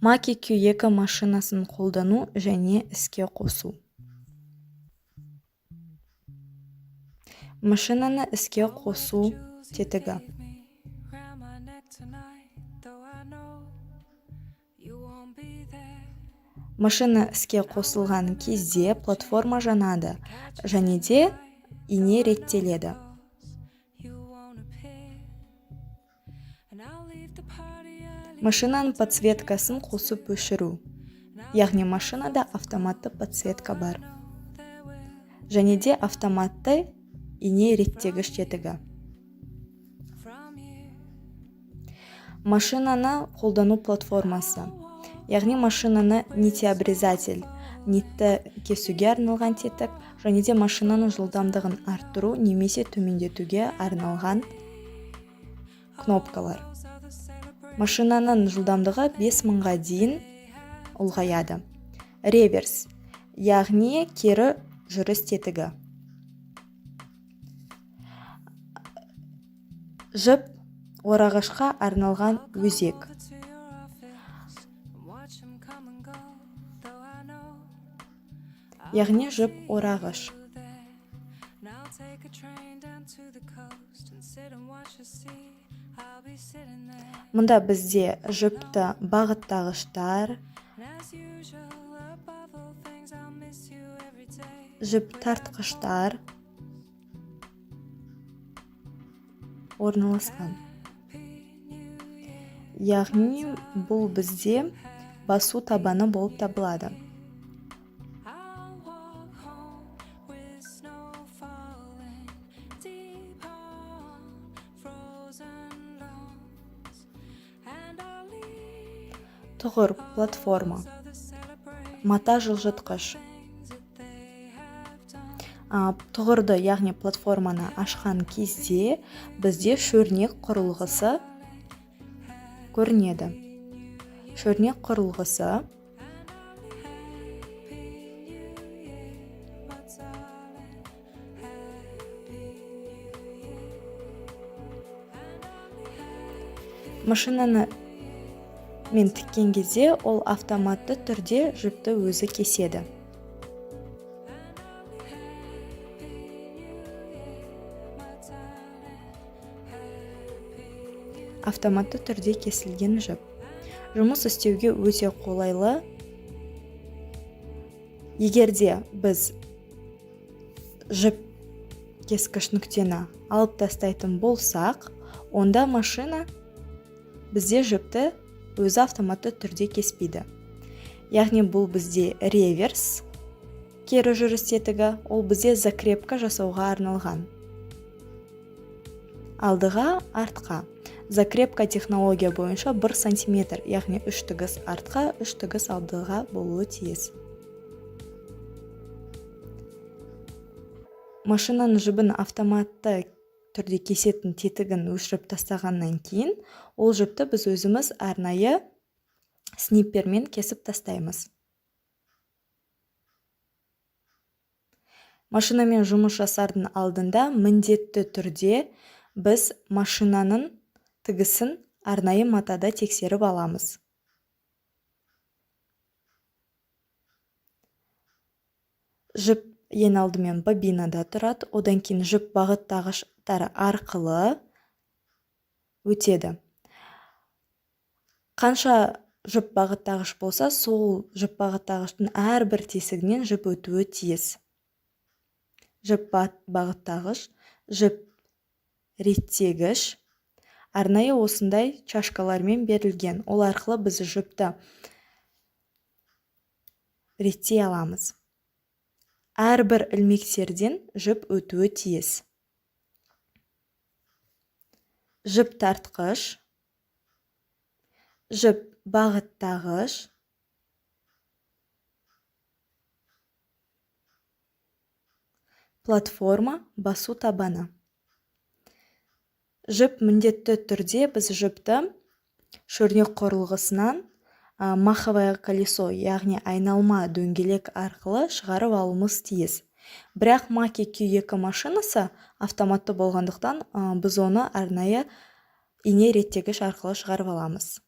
Маки Q2 машинасын қолдану және іске қосу. Машинаны іске қосу тетігі. Машина іске қосылған кезде платформа жанады және де ине реттеледі. Машинаның подсветкасын қосып өшіру. Яғни машинада автоматты подсветка бар. Және де автоматты ине реттегіш тетігі. Машинаны қолдану платформасы. Яғни машинаны нитеобрезатель, нитті кесуге арналған тетік, және де машинаның жылдамдығын арттыру немесе төмендетуге арналған кнопкалар. Машинаның жылдамдығы 5000-ға дейін ұлғаяды. Реверс, яғни кері жүріс тетігі. Жіп орағышқа арналған өзек. Яғни жіп орағыш. Мұнда бізде жіпті бағыттағыштар, жіп тартқыштар орналасқан. Яғни бұл бізде басу табаны болып табылады. Тұғыр платформа. Мата жылжытқыш. Тұғырды, яғни платформаны ашқан кезде бізде шөрнек құрылғысы көрінеді. Шөрнек құрылғысы машинаны мен тіккен кезде ол автоматты түрде жіпті өзі кеседі. Автоматты түрде кесілген жіп. Жұмыс істеуге өте қолайлы. Егерде біз жіп кескіш нүктені алып тастайтын болсақ, онда машина бізде жіпті өзі автоматты түрде кеспейді. Яғни бұл бізде реверс, кері жүріс тетігі, ол бізде закрепка жасауға арналған. Алдыға, артқа. Закрепка технология бойынша 1 см, яғни 3 тігіс артқа, 3 тігіс алдыға болуы тиіс. Машинаның жібін автоматты түрде кесетін тетігін өшіріп тастағаннан кейін, ол жіпті біз өзіміз арнайы сниппермен кесіп тастаймыз. Машинамен жұмыс жасардың алдында міндетті түрде біз машинаның тігісін арнайы матада тексеріп аламыз. Жіп ең алдымен бобинада тұрады, одан кейін жіп бағыттағыштары арқылы өтеді. Қанша жіп бағыттағыш болса, сол жіп бағыттағыштың әрбір тесігінен жіп өтуі тиіс. Жіп бағыттағыш, жіп реттегіш, арнайы осындай чашкалармен берілген. Ол арқылы біз жіпті реттей аламыз. Әрбір ілмектерден жіп өтуі тиіс. Жіп тартқыш, жіп бағыттағыш, платформа, басу табаны. Жіп міндетті түрде біз жіпті шөрнек құрылғысынан маховое колесо, яғни айналма дөңгелек арқылы шығарып алуымыз тиіс. Бірақ Маки Q2 машинасы автоматты болғандықтан біз оны арнайы ине реттегіш арқылы шығарып аламыз.